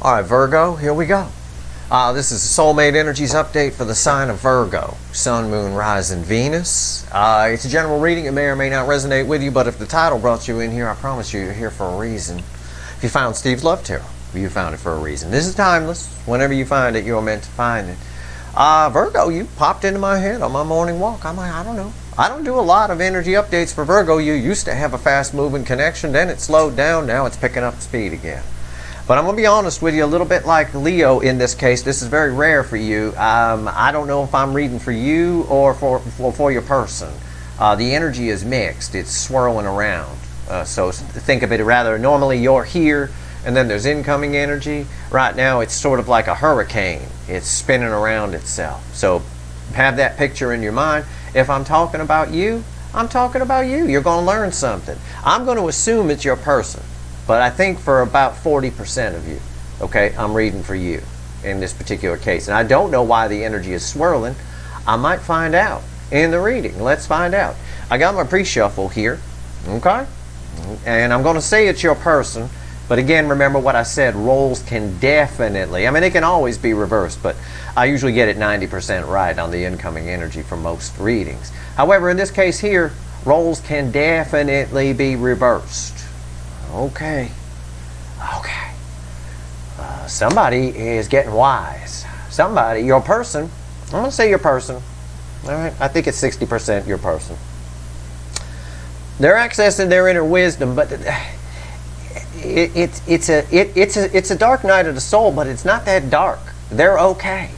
All right, Virgo, here we go. This is the Soulmate Energies update for the sign of Virgo. Sun, Moon, Rising, Venus. It's a general reading. It may or may not resonate with you, but if the title brought you in here, I promise you, you're here for a reason. If you found Steve's Love Tarot, you found it for a reason. This is timeless. Whenever you find it, you're meant to find it. Virgo, you popped into my head on my morning walk. I'm like, I don't know. I don't do a lot of energy updates for Virgo. You used to have a fast-moving connection, then it slowed down, now it's picking up speed again. But I'm going to be honest with you, a little bit like Leo in this case. This is very rare for you. I don't know if I'm reading for you or for your person. The energy is mixed. It's swirling around. So think of it rather, normally you're here and then there's incoming energy. Right now it's sort of like a hurricane. It's spinning around itself. So have that picture in your mind. If I'm talking about you, I'm talking about you. You're going to learn something. I'm going to assume it's your person. But I think for about 40% of you, okay, I'm reading for you in this particular case. And I don't know why the energy is swirling. I might find out in the reading. Let's find out. I got my pre-shuffle here, okay? And I'm going to say it's your person. But again, remember what I said, roles can definitely, I mean, they can always be reversed, but I usually get it 90% right on the incoming energy for most readings. However, in this case here, roles can definitely be reversed. Okay. Somebody is getting wise. Somebody, your person, I'm going to say your person. All right, I think it's 60% your person. They're accessing their inner wisdom, but it's a dark night of the soul, but it's not that dark. They're okay.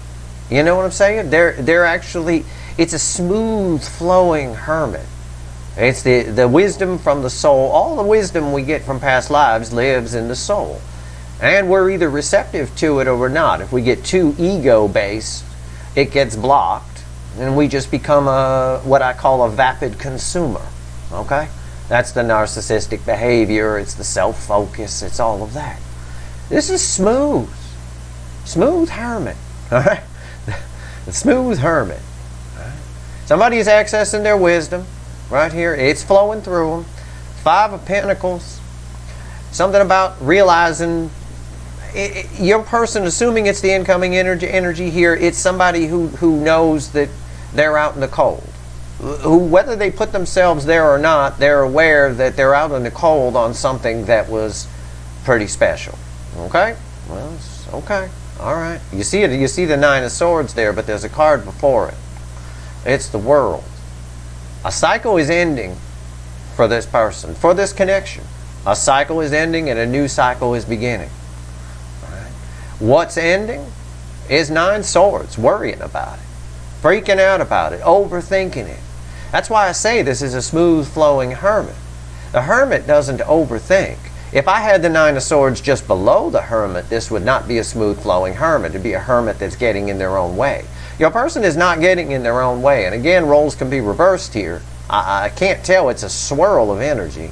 You know what I'm saying? They're actually, it's a smooth flowing hermit. It's the wisdom from the soul. All the wisdom we get from past lives lives in the soul. And we're either receptive to it or we're not. If we get too ego-based, it gets blocked. And we just become what I call a vapid consumer. Okay? That's the narcissistic behavior. It's the self-focus. It's all of that. This is smooth. Smooth hermit. All right? The smooth hermit. All right? Somebody is accessing their wisdom. Right here, it's flowing through them. 5 of Pentacles. Something about realizing your person, assuming it's the incoming energy here, it's somebody who knows that they're out in the cold. Who, whether they put themselves there or not, they're aware that they're out in the cold on something that was pretty special. Okay? Well, okay. All right. You see it. You see the 9 of Swords there, but there's a card before it. It's the World. A cycle is ending for this person, for this connection. A cycle is ending and a new cycle is beginning. Right? What's ending is 9 swords, worrying about it, freaking out about it, overthinking it. That's why I say this is a smooth flowing hermit. The hermit doesn't overthink. If I had the 9 of swords just below the hermit, this would not be a smooth flowing hermit. It'd be a hermit that's getting in their own way. Your person is not getting in their own way. And again, roles can be reversed here. I can't tell. It's a swirl of energy.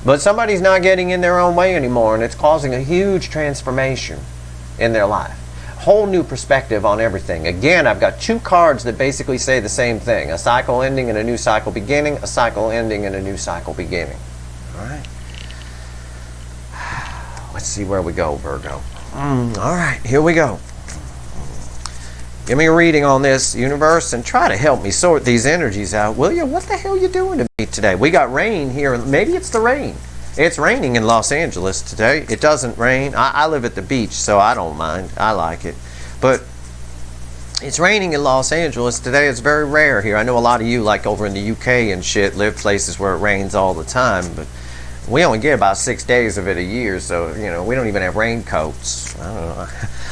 But somebody's not getting in their own way anymore, and it's causing a huge transformation in their life. Whole new perspective on everything. Again, I've got 2 cards that basically say the same thing. A cycle ending and a new cycle beginning. A cycle ending and a new cycle beginning. All right. Let's see where we go, Virgo. All right, here we go. Give me a reading on this, universe, and try to help me sort these energies out. Will you? What the hell are you doing to me today? We got rain here. Maybe it's the rain. It's raining in Los Angeles today. It doesn't rain. I live at the beach, so I don't mind. I like it. But it's raining in Los Angeles today. It's very rare here. I know a lot of you, like over in the UK and shit, live places where it rains all the time, but we only get about 6 days of it a year, so, you know, we don't even have raincoats. I don't know.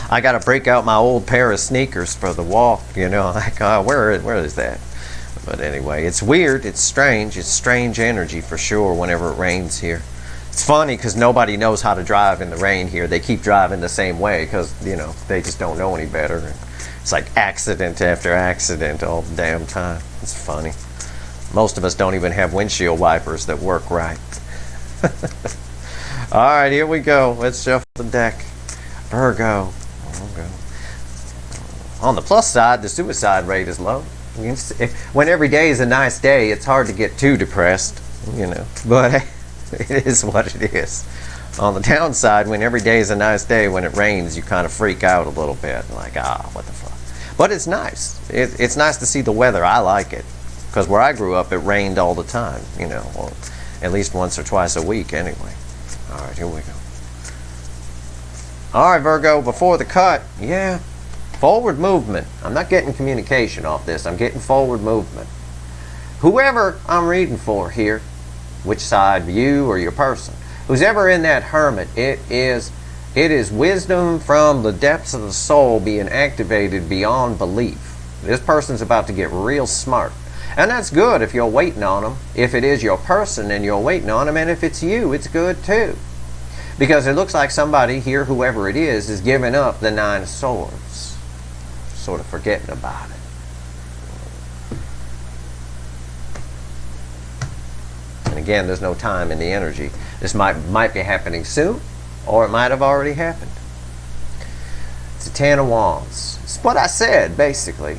I got to break out my old pair of sneakers for the walk, you know. Like, where is that? But anyway, it's weird. It's strange. It's strange energy for sure whenever it rains here. It's funny because nobody knows how to drive in the rain here. They keep driving the same way because, you know, they just don't know any better. It's like accident after accident all the damn time. It's funny. Most of us don't even have windshield wipers that work right. All right, here we go. Let's shuffle the deck. Virgo. On the plus side, the suicide rate is low. When every day is a nice day, it's hard to get too depressed, you know. But it is what it is. On the downside, when every day is a nice day, when it rains, you kind of freak out a little bit. Like, what the fuck? But it's nice. It's nice to see the weather. I like it. Because where I grew up, it rained all the time, you know. Well, at least once or twice a week, anyway. All right, here we go. All right, Virgo, before the cut, yeah, forward movement. I'm not getting communication off this. I'm getting forward movement. Whoever I'm reading for here, which side, you or your person, who's ever in that hermit, it is wisdom from the depths of the soul being activated beyond belief. This person's about to get real smart. And that's good if you're waiting on them. If it is your person and you're waiting on them, and if it's you, it's good too. Because it looks like somebody here, whoever it is giving up the 9 of Swords. Sort of forgetting about it. And again, there's no time in the energy. This might be happening soon, or it might have already happened. It's a 10 of Wands. It's what I said, basically.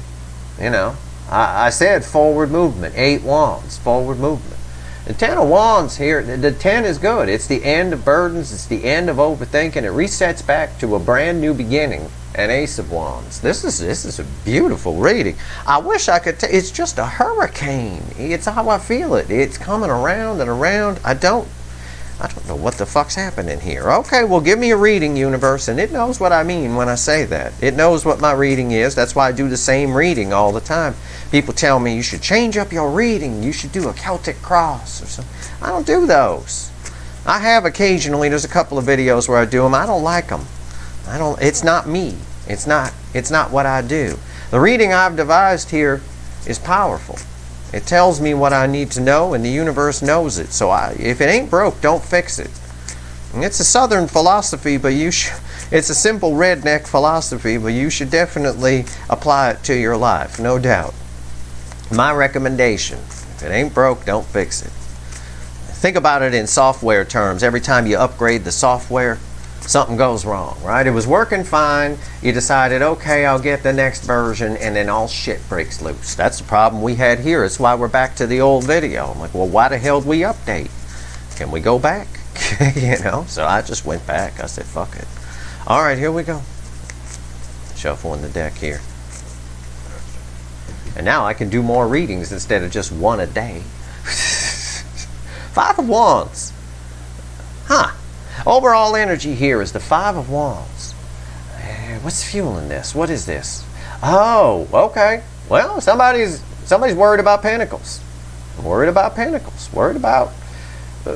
You know, I said forward movement, 8 Wands, forward movement. The 10 of Wands here, the 10 is good. It's the end of burdens. It's the end of overthinking. It resets back to a brand new beginning. An Ace of Wands. This is a beautiful reading. I wish I could. It's just a hurricane. It's how I feel it. It's coming around and around. I don't know what the fuck's happening here. Okay, well, give me a reading, universe, and it knows what I mean when I say that. It knows what my reading is. That's why I do the same reading all the time. People tell me you should change up your reading. You should do a Celtic cross or something. I don't do those. I have occasionally. There's a couple of videos where I do them. I don't like them. It's not me. It's not what I do. The reading I've devised here is powerful. It tells me what I need to know, and the universe knows it. So if it ain't broke, don't fix it. And it's a Southern philosophy, but it's a simple redneck philosophy, but you should definitely apply it to your life, no doubt. My recommendation, if it ain't broke, don't fix it. Think about it in software terms. Every time you upgrade the software, something goes wrong, right? It was working fine. You decided, okay, I'll get the next version, and then all shit breaks loose. That's the problem we had here. It's why we're back to the old video. I'm like, well, why the hell did we update? Can we go back? You know? So I just went back. I said, fuck it. All right, here we go. Shuffling the deck here. And now I can do more readings instead of just one a day. 5 of Wands. Huh. Overall energy here is the 5 of Wands. What's fueling this? What is this? Oh, okay. Well, somebody's worried about Pentacles. Worried about Pentacles. Worried about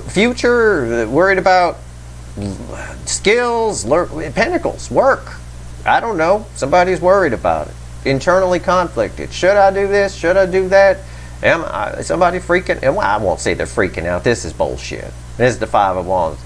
future. Worried about skills. Pentacles. Work. I don't know. Somebody's worried about it. Internally conflicted. Should I do this? Should I do that? Somebody freaking? Well, I won't say they're freaking out. This is bullshit. This is the 5 of Wands.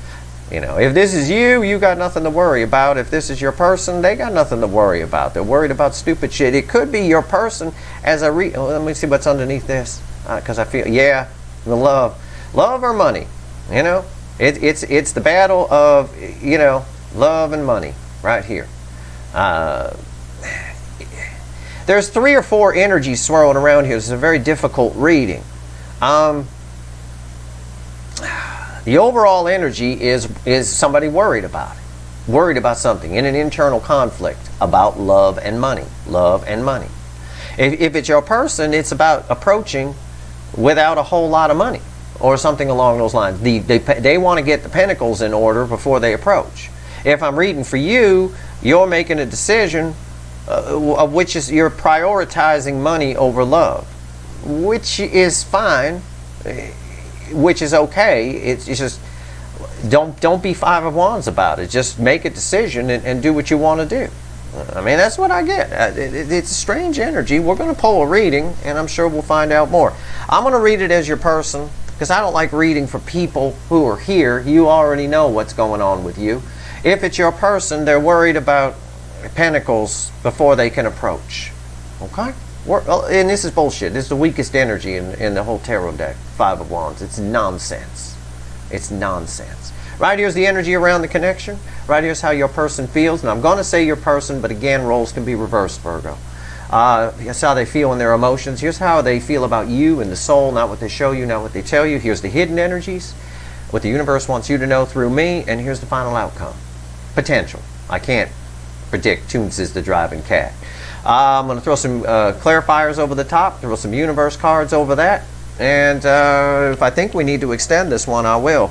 You know, if this is you got nothing to worry about. If this is your person, they got nothing to worry about. They're worried about stupid shit. It could be your person as a let me see what's underneath this. Because I feel, yeah, the love or money. You know, it's the battle of, you know, love and money right here. There's 3 or 4 energies swirling around here. This is a very difficult reading. The overall energy is somebody worried about it. Worried about something in an internal conflict about love and money. Love and money. If it's your person, it's about approaching without a whole lot of money or something along those lines. They want to get the pentacles in order before they approach. If I'm reading for you, you're making a decision of which is you're prioritizing money over love, which is fine, which is okay. It's just don't be 5 of Wands about it. Just make a decision and do what you want to do. I mean, that's what I get. It's a strange energy. We're going to pull a reading, and I'm sure we'll find out more. I'm going to read it as your person because I don't like reading for people who are here. You already know what's going on with you. If it's your person, they're worried about Pentacles before they can approach. Okay? And this is bullshit. This is the weakest energy in the whole tarot deck. 5 of Wands. It's nonsense. It's nonsense. Right here's the energy around the connection. Right here's how your person feels. And I'm going to say your person, but again, roles can be reversed, Virgo. Here's how they feel in their emotions. Here's how they feel about you and the soul, not what they show you, not what they tell you. Here's the hidden energies. what the universe wants you to know through me, and here's the final outcome. Potential. I can't predict. Toons is the driving cat. I'm going to throw some clarifiers over the top, throw some universe cards over that, and if I think we need to extend this one, I will.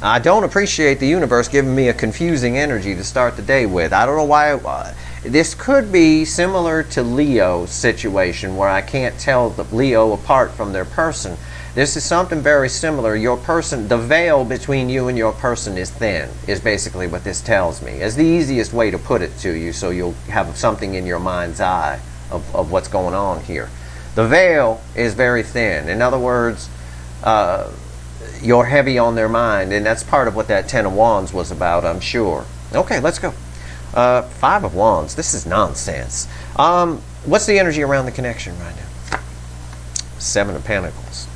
I don't appreciate the universe giving me a confusing energy to start the day with. I don't know why. This could be similar to Leo's situation, where I can't tell the Leo apart from their person. This is something very similar. Your person, the veil between you and your person is thin, is basically what this tells me. It's the easiest way to put it to you, so you'll have something in your mind's eye of what's going on here. The veil is very thin. In other words, you're heavy on their mind, and that's part of what that Ten of Wands was about, I'm sure. Okay, let's go. Five of Wands. This is nonsense. What's the energy around the connection right now? Seven of Pentacles.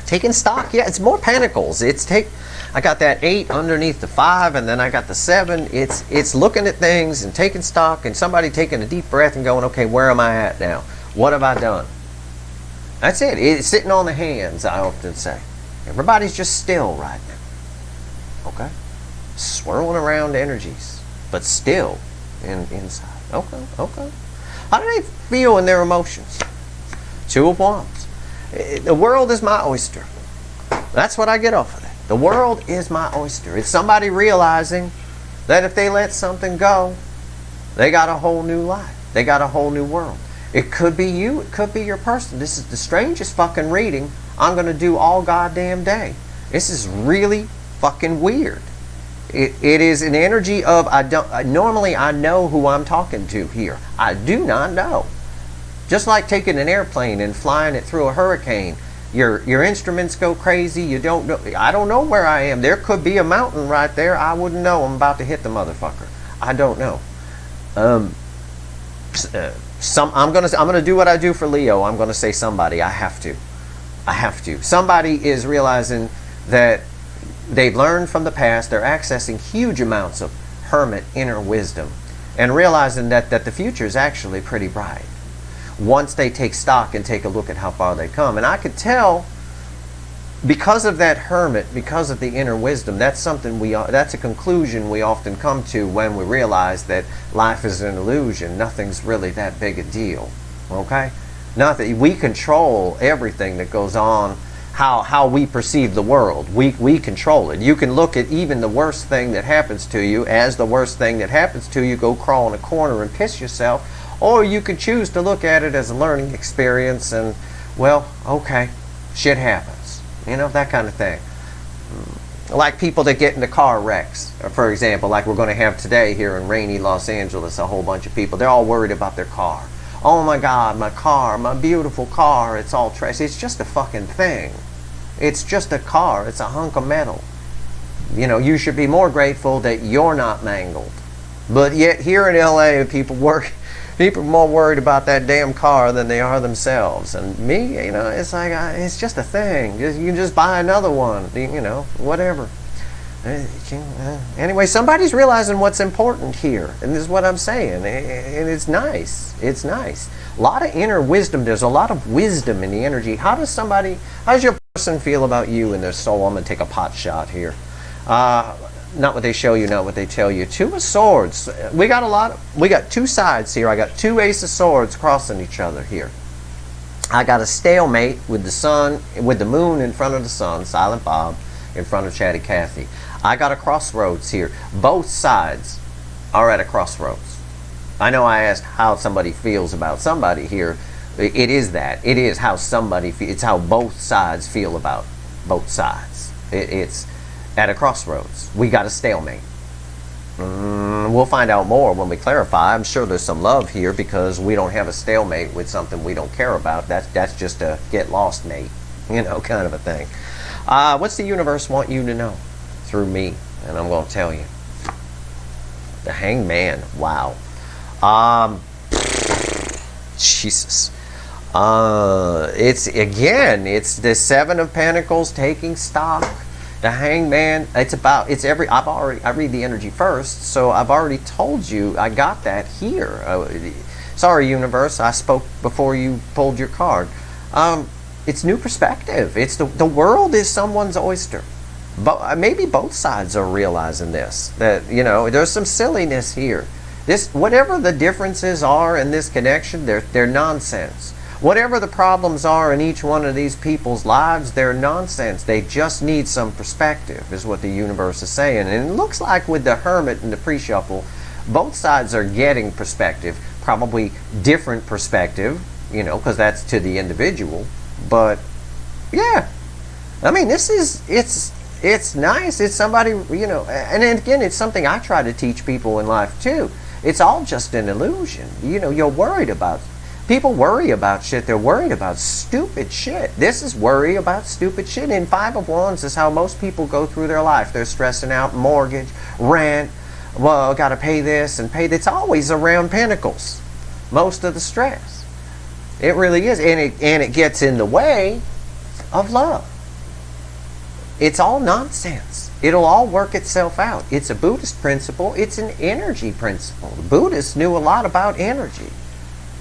Taking stock. Yeah, it's more Pentacles. I got that 8 underneath the 5, and then I got the 7. It's looking at things and taking stock, and somebody taking a deep breath and going, okay, where am I at now? What have I done? That's it. It's sitting on the hands, I often say. Everybody's just still right now. Okay? Swirling around energies, but still inside. Okay, okay. How do they feel in their emotions? Two of Wands. The world is my oyster. That's what I get off of that. The world is my oyster. It's somebody realizing that if they let something go, they got a whole new life. They got a whole new world. It could be you. It could be your person. This is the strangest fucking reading I'm going to do all goddamn day. This is really fucking weird. It is an energy of, normally I know who I'm talking to here. I do not know. Just like taking an airplane and flying it through a hurricane. Your instruments go crazy. You don't know. I don't know where I am. There could be a mountain right there. I wouldn't know. I'm about to hit the motherfucker. I don't know. I'm gonna do what I do for Leo. I'm gonna say somebody. I have to. Somebody is realizing that they've learned from the past. They're accessing huge amounts of hermit inner wisdom, and realizing that the future is actually pretty bright once they take stock and take a look at how far they come. And I could tell, because of that hermit, because of the inner wisdom, that's a conclusion we often come to when we realize that life is an illusion. Nothing's really that big a deal. Okay? Nothing. We control everything that goes on, how we perceive the world. We control it. You can look at even the worst thing that happens to you as the worst thing that happens to you, go crawl in a corner and piss yourself, or you could choose to look at it as a learning experience and, well, okay, shit happens. You know, that kind of thing. Like people that get into car wrecks, for example, like we're going to have today here in rainy Los Angeles, a whole bunch of people. They're all worried about their car. Oh my God, my car, my beautiful car, it's all trash. It's just a fucking thing. It's just a car. It's a hunk of metal. You know, you should be more grateful that you're not mangled. But yet here in LA, people are more worried about that damn car than they are themselves. And me, you know, it's like, it's just a thing. You can just buy another one, you know, whatever. Anyway, somebody's realizing what's important here. And this is what I'm saying. And it's nice. It's nice. A lot of inner wisdom. There's a lot of wisdom in the energy. How does your person feel about you and their soul? I'm going to take a pot shot here. Not what they show you, not what they tell you. Two of Swords. We got two sides here. I got two Ace of Swords crossing each other here. I got a stalemate with the sun, with the moon in front of the sun, Silent Bob in front of Chatty Cathy. I got a crossroads here. Both sides are at a crossroads. I know I asked how somebody feels about somebody here. It is that. It is how somebody feels. It's how both sides feel about both sides. It's at a crossroads. We got a stalemate. We'll find out more when we clarify. I'm sure there's some love here because we don't have a stalemate with something we don't care about. That's just a get lost mate, you know, kind of a thing. What's the universe want you to know through me? And I'm going to tell you. The Hangman. Wow. Jesus. It's the Seven of Pentacles taking stock. The Hangman, I read the energy first, so I've already told you I got that here. Sorry, universe, I spoke before you pulled your card. It's new perspective. It's the world is someone's oyster. maybe both sides are realizing this, that, you know, there's some silliness here. This, whatever the differences are in this connection, they're nonsense. Whatever the problems are in each one of these people's lives, they're nonsense. They just need some perspective, is what the universe is saying. And it looks like with the Hermit and the pre-shuffle, both sides are getting perspective, probably different perspective, you know, because that's to the individual. But yeah, I mean, this is, it's nice. It's somebody, you know, and again, it's something I try to teach people in life too. It's all just an illusion. You know, you're worried about, people worry about shit. They're worried about stupid shit. This is worry about stupid shit. And Five of Wands is how most people go through their life. They're stressing out mortgage, rent, well, got to pay this and pay that. It's always around Pentacles, most of the stress. It really is. And it gets in the way of love. It's all nonsense. It'll all work itself out. It's a Buddhist principle. It's an energy principle. The Buddhists knew a lot about energy.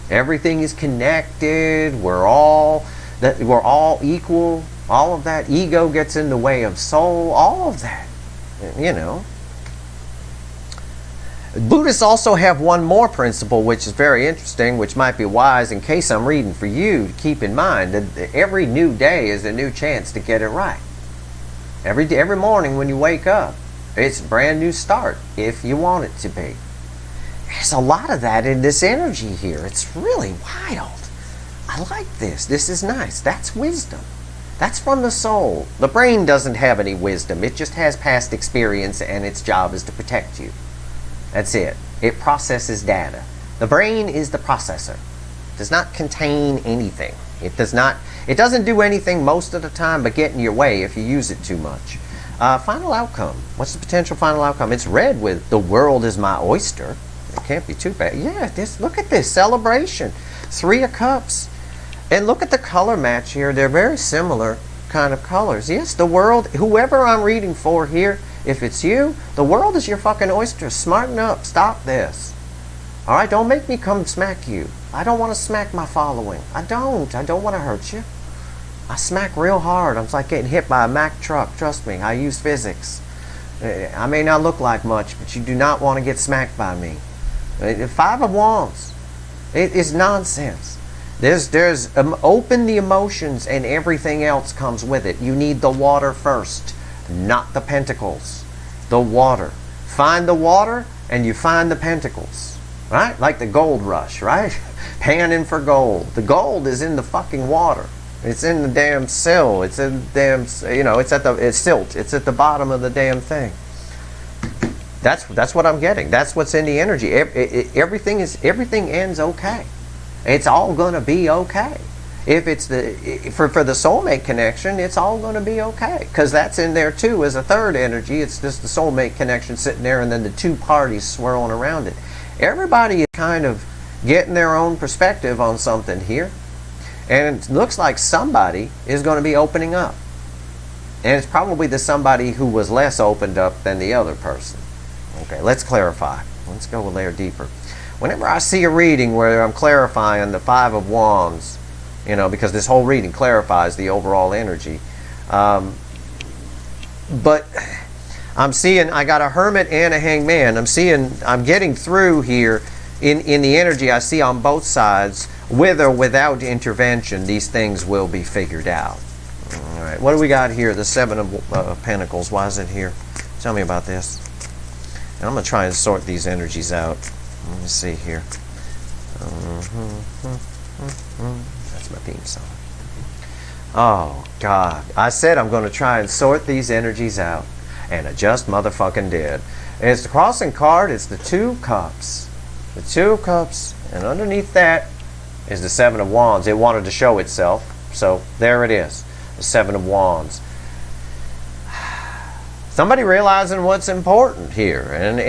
Everything is connected. We're all equal. All of that. Ego gets in the way of soul. All of that. You know. Buddhists also have one more principle, which is very interesting, which might be wise in case I'm reading for you to keep in mind, that every new day is a new chance to get it right. Every morning when you wake up, it's a brand new start, if you want it to be. There's a lot of that in this energy here. It's really wild. I like this. This is nice. That's wisdom. That's from the soul. The brain doesn't have any wisdom. It just has past experience, and its job is to protect you. That's it. It processes data. The brain is the processor. It does not contain anything. It doesn't do anything most of the time but get in your way if you use it too much. Final outcome. What's the potential final outcome? It's red with the world is my oyster. It can't be too bad. Yeah, look at this celebration. 3 of Cups. And look at the color match here. They're very similar kind of colors. Yes, the world, whoever I'm reading for here, if it's you, the world is your fucking oyster. Smarten up. Stop this. All right, don't make me come smack you. I don't want to smack my following. I don't want to hurt you. I smack real hard. I'm like getting hit by a Mack truck. Trust me, I use physics. I may not look like much, but you do not want to get smacked by me. 5 of Wands. It is nonsense. There's open the emotions and everything else comes with it. You need the water first, not the pentacles. The water. Find the water and you find the pentacles. Right? Like the gold rush, right? Panning for gold. The gold is in the fucking water. It's in the damn sill. It's in the damn, you know, it's silt. It's at the bottom of the damn thing. That's what I'm getting. That's what's in the energy. Everything ends okay. It's all gonna be okay. If it's for the soulmate connection, it's all gonna be okay, because that's in there too as a third energy. It's just the soulmate connection sitting there, and then the two parties swirling around it. Everybody is kind of getting their own perspective on something here, and it looks like somebody is going to be opening up, and it's probably the somebody who was less opened up than the other person. Okay, let's clarify. Let's go a layer deeper. Whenever I see a reading where I'm clarifying the 5 of Wands, you know, because this whole reading clarifies the overall energy, but I'm seeing, I got a Hermit and a Hangman. I'm getting through here in the energy I see on both sides. With or without intervention, these things will be figured out. All right, what do we got here? The 7 of Pentacles. Why is it here? Tell me about this. And I'm going to try and sort these energies out. Let me see here. That's my theme song. Oh, God. I said I'm going to try and sort these energies out. And I just motherfucking did. And it's the crossing card. It's the 2 Cups. The 2 Cups. And underneath that is the 7 of Wands. It wanted to show itself. So there it is. The 7 of Wands. Somebody realizing what's important here. And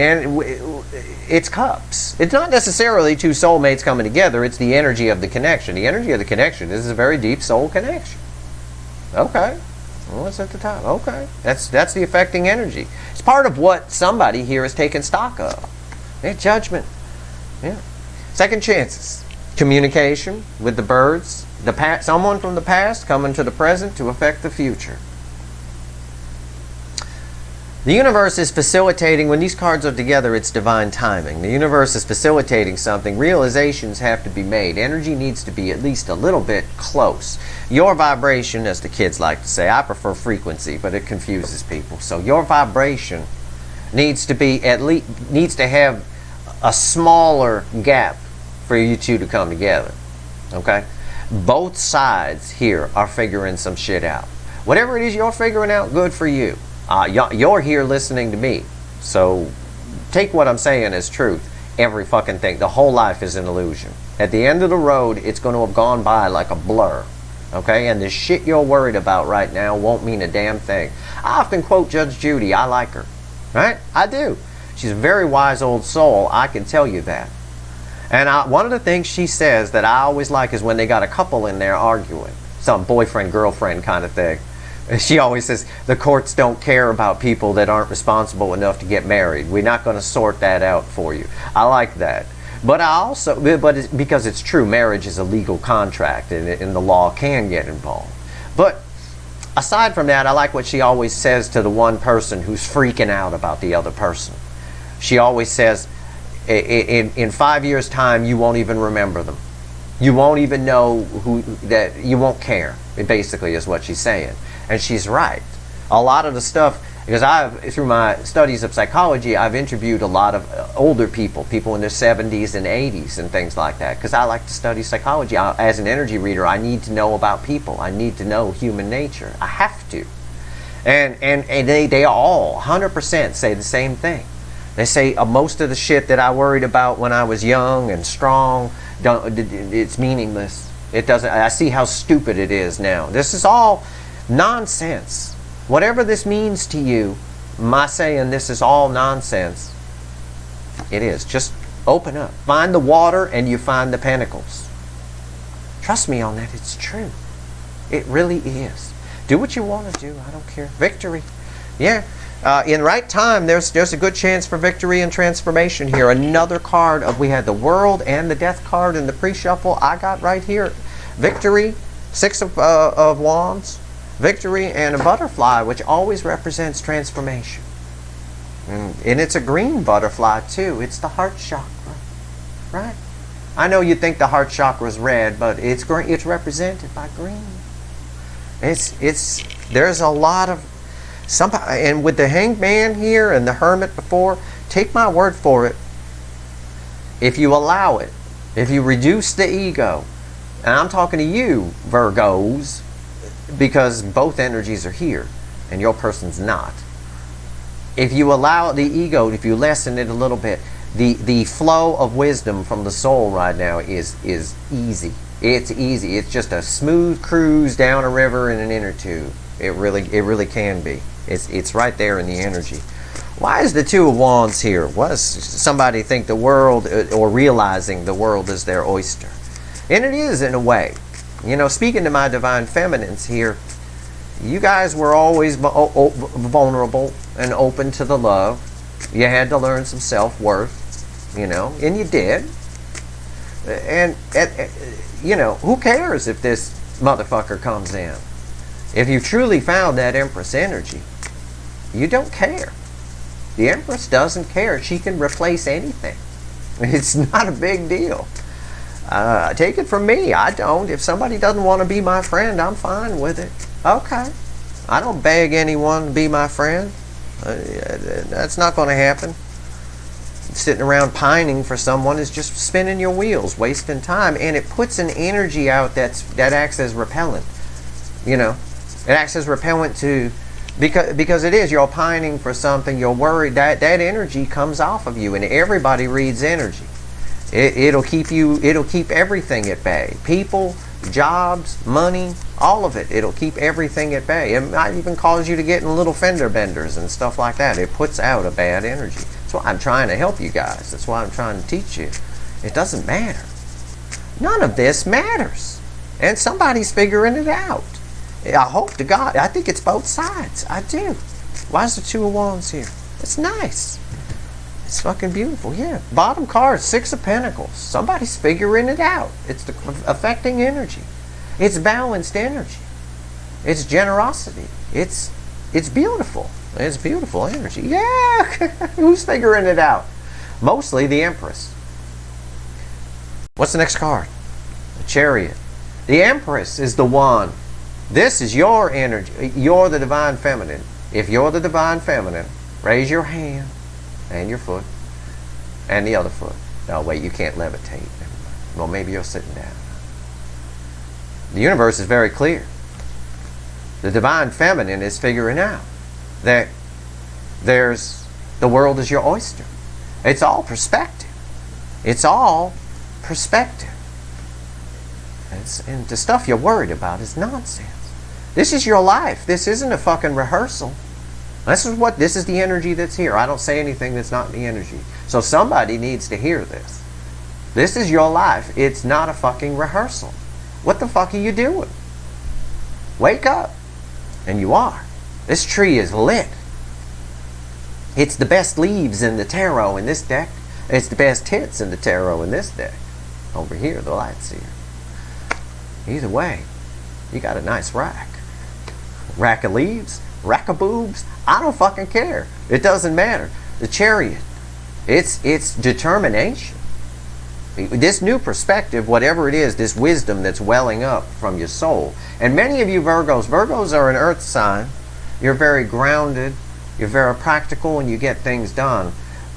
it's cups. It's not necessarily 2 soulmates coming together. It's the energy of the connection. The energy of the connection is a very deep soul connection. Okay. Well, what's at the top? Okay. That's the affecting energy. It's part of what somebody here is taking stock of. Yeah, judgment. Yeah. Second chances. Communication with the birds. Someone from the past coming to the present to affect the future. The universe is facilitating, when these cards are together, it's divine timing. The universe is facilitating something. Realizations have to be made. Energy needs to be at least a little bit close. Your vibration, as the kids like to say, I prefer frequency, but it confuses people. So your vibration needs to be needs to have a smaller gap for you two to come together. Okay? Both sides here are figuring some shit out. Whatever it is you're figuring out, good for you. You're here listening to me, so take what I'm saying as truth. Every fucking thing. The whole life is an illusion. At the end of the road, it's going to have gone by like a blur. Okay? And the shit you're worried about right now won't mean a damn thing. I often quote Judge Judy. I like her. Right? I do. She's a very wise old soul. I can tell you that. And one of the things she says that I always like is when they got a couple in there arguing. Some boyfriend, girlfriend kind of thing. She always says, the courts don't care about people that aren't responsible enough to get married. We're not going to sort that out for you. I like that. But because it's true, marriage is a legal contract and the law can get involved. But aside from that, I like what she always says to the one person who's freaking out about the other person. She always says, in 5 years' time, you won't even remember them. You won't even know you won't care, it basically is what she's saying. And she's right. A lot of the stuff, because through my studies of psychology, I've interviewed a lot of older people in their 70s and 80s and things like that, because I like to study psychology. As an energy reader, I need to know about people. I need to know human nature. I have to. And they all 100% say the same thing. They say most of the shit that I worried about when I was young and strong, it's meaningless. It doesn't. I see how stupid it is now. This is all nonsense. Whatever this means to you, my saying this is all nonsense, it is. Just open up. Find the water and you find the pentacles. Trust me on that. It's true. It really is. Do what you want to do. I don't care. Victory. Yeah. In right time, there's a good chance for victory and transformation here. Another card we had the World and the Death card in the pre-shuffle. I got right here. Victory, Six of Wands, victory, and a butterfly, which always represents transformation. And it's a green butterfly, too. It's the heart chakra, right? I know you think the heart chakra is red, but it's green. It's represented by green. There's a lot of... and with the Hanged Man here and the Hermit before, take my word for it. If you allow it, if you reduce the ego, and I'm talking to you, Virgos, because both energies are here and your person's not. If you allow the ego, if you lessen it a little bit, the flow of wisdom from the soul right now is easy. It's easy. It's just a smooth cruise down a river in an inner tube. It really can be. It's right there in the energy. Why is the Two of Wands here? Was somebody think the world, or realizing the world is their oyster? And it is, in a way. You know, speaking to my divine feminines here, you guys were always vulnerable and open to the love. You had to learn some self-worth, you know, and you did. And you know, who cares if this motherfucker comes in? If you truly found that Empress energy, you don't care. The Empress doesn't care. She can replace anything. It's not a big deal. Take it from me. I don't. If somebody doesn't want to be my friend, I'm fine with it. Okay. I don't beg anyone to be my friend. That's not going to happen. Sitting around pining for someone is just spinning your wheels, wasting time, and it puts an energy out that acts as repellent. You know, it acts as repellent to, because it is, you're pining for something, you're worried, that energy comes off of you, and everybody reads energy. It'll keep everything at bay. People, jobs, money, all of it. It'll keep everything at bay. It might even cause you to get in little fender benders and stuff like that. It puts out a bad energy. That's why I'm trying to help you guys. That's why I'm trying to teach you. It doesn't matter. None of this matters. And somebody's figuring it out. I hope to God. I think it's both sides. I do. Why is the Two of Wands here? It's nice. It's fucking beautiful, yeah. Bottom card, Six of Pentacles. Somebody's figuring it out. It's the affecting energy. It's balanced energy. It's generosity. It's beautiful. It's beautiful energy. Yeah, who's figuring it out? Mostly the Empress. What's the next card? The Chariot. The Empress is the one. This is your energy. You're the Divine Feminine. If you're the Divine Feminine, raise your hand and your foot and the other foot. Oh, wait, you can't levitate. Well, maybe you're sitting down. The universe is very clear. The Divine Feminine is figuring out that the world is your oyster. It's all perspective. It's all perspective. And the stuff you're worried about is nonsense. This is your life. This isn't a fucking rehearsal. This is the energy that's here. I don't say anything that's not the energy. So somebody needs to hear this. This is your life. It's not a fucking rehearsal. What the fuck are you doing? Wake up. And you are. This tree is lit. It's the best leaves in the tarot in this deck. It's the best hits in the tarot in this deck. Over here, the light's here. Either way, you got a nice rack. Rack of leaves, rack of boobs, I don't fucking care. It doesn't matter. The Chariot, it's determination. This new perspective, whatever it is, this wisdom that's welling up from your soul. And many of you Virgos are an earth sign. You're very grounded. You're very practical and you get things done.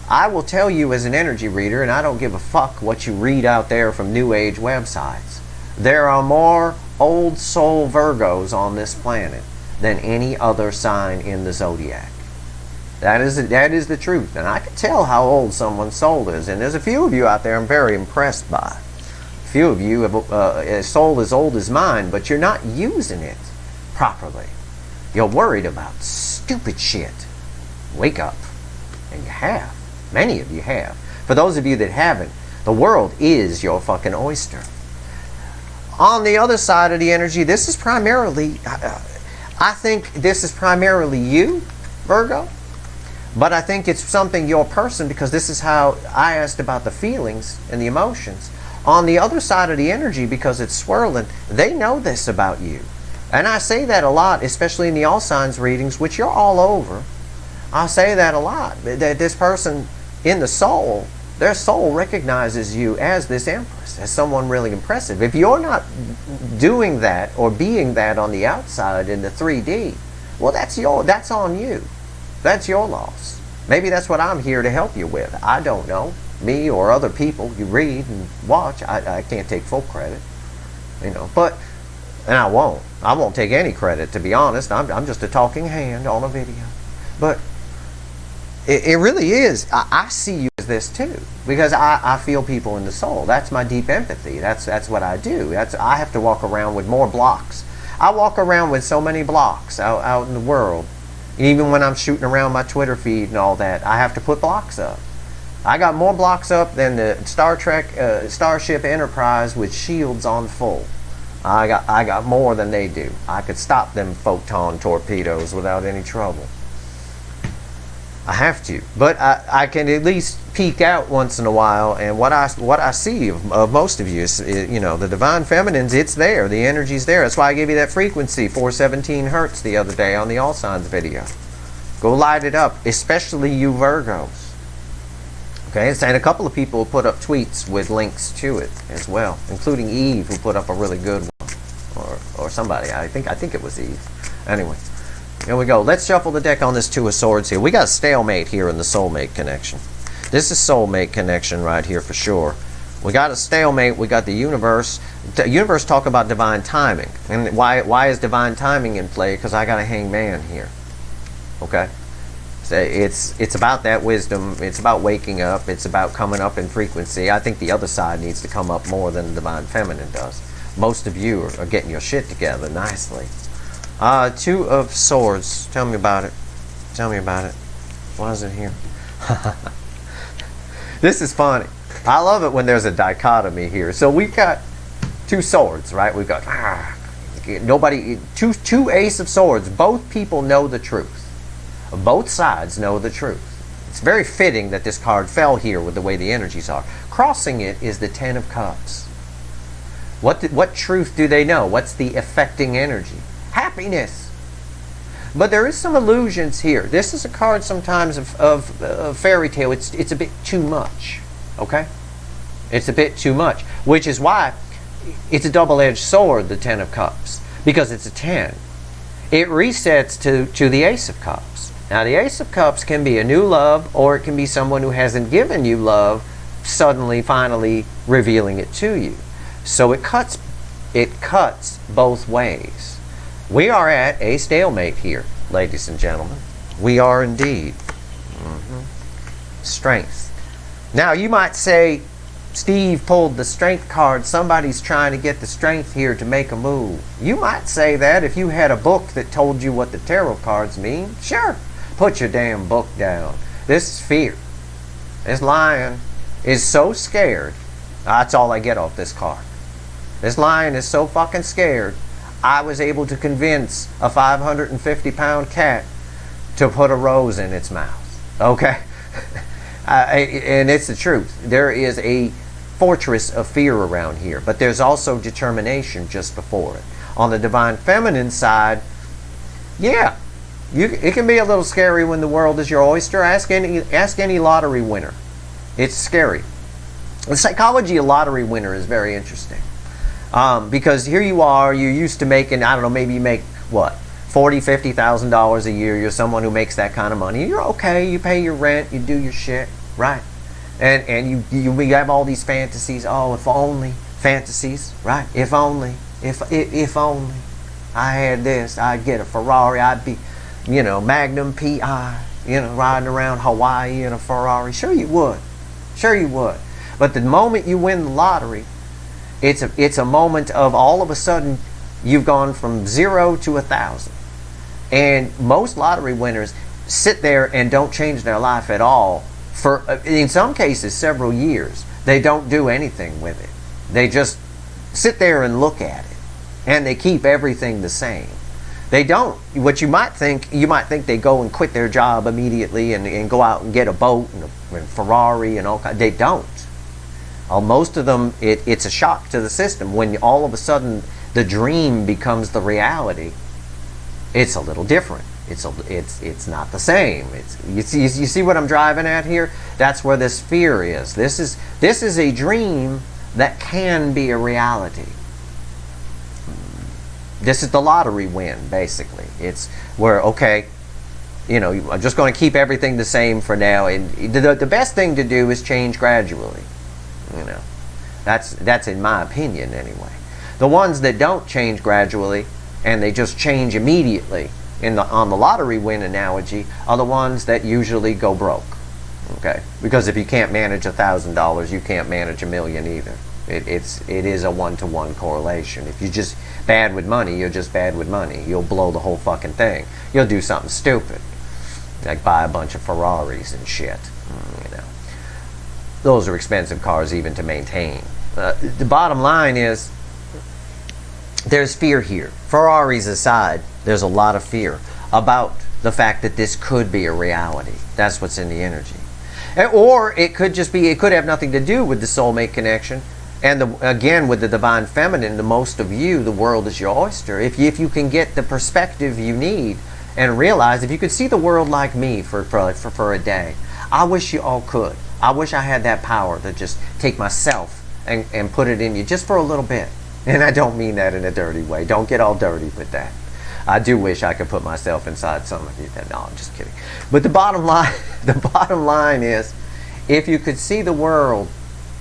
I will tell you as an energy reader, and I don't give a fuck what you read out there from New Age websites, there are more old soul Virgos on this planet than any other sign in the zodiac. That is the truth. And I can tell how old someone's soul is. And there's a few of you out there I'm very impressed by. A few of you have a soul as old as mine, but you're not using it properly. You're worried about stupid shit. Wake up. And you have. Many of you have. For those of you that haven't, the world is your fucking oyster. On the other side of the energy, this is primarily, I think this is primarily you, Virgo. But I think it's something your person, because this is how I asked about the feelings and the emotions. On the other side of the energy, because it's swirling, they know this about you. And I say that a lot, especially in the all signs readings, which you're all over. I say that a lot, that this person in the soul, their soul recognizes you as this Empress, as someone really impressive. If you're not doing that or being that on the outside in the 3D, well, that's on you. That's your loss. Maybe that's what I'm here to help you with. I don't know. Me or other people you read and watch, I can't take full credit. You know, and I won't take any credit, to be honest. I'm just a talking hand on a video. But it really is. I see you as this too, because I feel people in the soul. That's my deep empathy. That's what I do. I have to walk around with more blocks. I walk around with so many blocks out in the world. Even when I'm shooting around my Twitter feed and all that, I have to put blocks up. I got more blocks up than the Star Trek Starship Enterprise with shields on full. I got more than they do. I could stop them photon torpedoes without any trouble. I have to, but I can at least peek out once in a while, and what I see of most of you is, you know, the Divine Feminines. It's there, the energy's there. That's why I gave you that frequency, 417 hertz, the other day on the All Signs video. Go light it up, especially you Virgos. Okay, and a couple of people put up tweets with links to it as well, including Eve, who put up a really good one, or somebody. I think it was Eve. Anyway. Here we go. Let's shuffle the deck on this Two of Swords here. We got a stalemate here in the soulmate connection. This is soulmate connection right here for sure. We got a stalemate. We got the universe. The universe talk about divine timing. And why is divine timing in play? Because I got a hangman here. Okay? So it's about that wisdom. It's about waking up. It's about coming up in frequency. I think the other side needs to come up more than the divine feminine does. Most of you are getting your shit together nicely. Two of Swords. Tell me about it. Tell me about it. Why is it here? This is funny. I love it when there's a dichotomy here. So we've got two swords, right? We've got two Ace of Swords. Both people know the truth. Both sides know the truth. It's very fitting that this card fell here with the way the energies are. Crossing it is the Ten of Cups. What truth do they know? What's the affecting energy? Happiness. But there is some illusions here. This is a card sometimes of fairy tale. It's a bit too much. Okay? It's a bit too much. Which is why it's a double-edged sword, the Ten of Cups. Because it's a 10. It resets to the Ace of Cups. Now the Ace of Cups can be a new love, or it can be someone who hasn't given you love, suddenly, finally revealing it to you. So it cuts both ways. We are at a stalemate here, ladies and gentlemen. We are indeed. Strength. Now you might say, Steve pulled the strength card. Somebody's trying to get the strength here to make a move. You might say that if you had a book that told you what the tarot cards mean. Sure. Put your damn book down. This is fear. This lion is so scared. That's all I get off this card. This lion is so fucking scared. I was able to convince a 550-pound cat to put a rose in its mouth. Okay? And it's the truth. There is a fortress of fear around here, but there's also determination just before it. On the divine feminine side, yeah, it can be a little scary when the world is your oyster. Ask any lottery winner. It's scary. The psychology of lottery winner is very interesting. Because here you are, you're used to making, I don't know, maybe you make, what, $40,000, $50,000 a year. You're someone who makes that kind of money. You're okay, you pay your rent, you do your shit, right? And you have all these fantasies. Oh, if only. Fantasies, right? If only. If only I had this, I'd get a Ferrari, I'd be, Magnum PI, riding around Hawaii in a Ferrari. Sure you would. Sure you would. But the moment you win the lottery, it's a moment of all of a sudden you've gone from 0 to 1,000. And most lottery winners sit there and don't change their life at all for, in some cases, several years. They don't do anything with it. They just sit there and look at it. And they keep everything the same. They don't. What you might think they go and quit their job immediately and go out and get a boat and a Ferrari and all kinds. They don't. Most of them, it's a shock to the system when all of a sudden the dream becomes the reality. It's a little different. It's not the same. You see what I'm driving at here? That's where this fear is. This is a dream that can be a reality. This is the lottery win, basically. It's where, okay, I'm just going to keep everything the same for now. And the best thing to do is change gradually. That's in my opinion anyway. The ones that don't change gradually and they just change immediately on the lottery win analogy are the ones that usually go broke. Okay, because if you can't manage $1,000, you can't manage $1 million either. It is a one-to-one correlation. If you're just bad with money, you're just bad with money. You'll blow the whole fucking thing. You'll do something stupid, like buy a bunch of Ferraris and shit. Those are expensive cars even to maintain. The bottom line is there's fear here. Ferraris aside, there's a lot of fear about the fact that this could be a reality. That's what's in the energy. Or it could just be, it could have nothing to do with the soulmate connection. And again, with the divine feminine, the most of you, the world is your oyster. If you can get the perspective you need and realize, if you could see the world like me for a day, I wish you all could. I wish I had that power to just take myself and put it in you just for a little bit. And I don't mean that in a dirty way. Don't get all dirty with that. I do wish I could put myself inside some of you. No, I'm just kidding. But the bottom line is, if you could see the world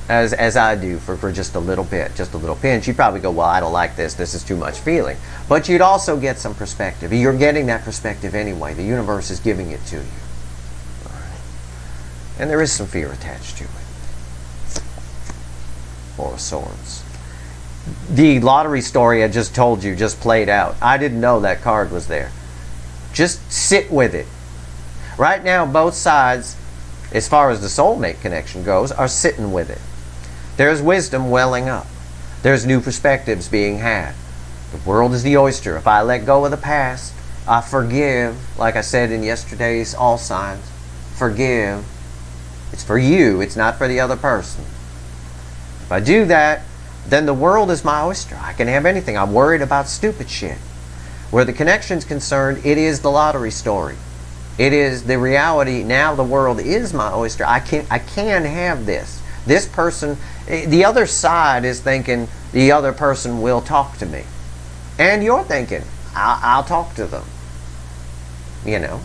as I do for just a little bit, just a little pinch, you'd probably go, well, I don't like this. This is too much feeling. But you'd also get some perspective. You're getting that perspective anyway. The universe is giving it to you. All right. And there is some fear attached to it. Four of Swords. The lottery story I just told you just played out. I didn't know that card was there. Just sit with it. Right now, both sides, as far as the soulmate connection goes, are sitting with it. There's wisdom welling up. There's new perspectives being had. The world is the oyster. If I let go of the past, I forgive, like I said in yesterday's All Signs, forgive. It's for you. It's not for the other person. If I do that, then the world is my oyster. I can have anything. I'm worried about stupid shit. Where the connection's concerned, it is the lottery story. It is the reality. Now the world is my oyster. I can have this. This person, the other side is thinking the other person will talk to me. And you're thinking, I'll talk to them. You know.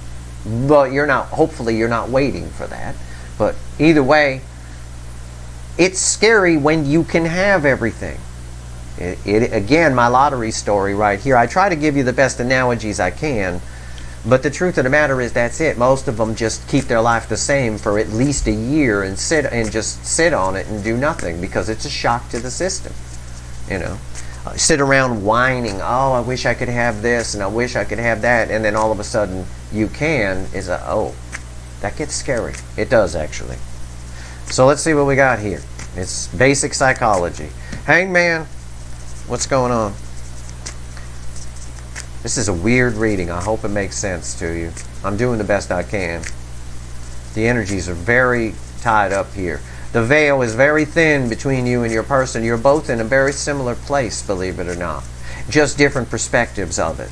But you're not, hopefully you're not waiting for that. But either way, it's scary when you can have everything. Again, my lottery story right here. I try to give you the best analogies I can, but the truth of the matter is that's it. Most of them just keep their life the same for at least a year and just sit on it and do nothing because it's a shock to the system. You know, sit around whining, oh, I wish I could have this and I wish I could have that, and then all of a sudden you can oh, that gets scary. It does actually. So let's see what we got here. It's basic psychology. Hangman. What's going on? This is a weird reading. I hope it makes sense to you. I'm doing the best I can. The energies are very tied up here. The veil is very thin between you and your person. You're both in a very similar place, believe it or not. Just different perspectives of it.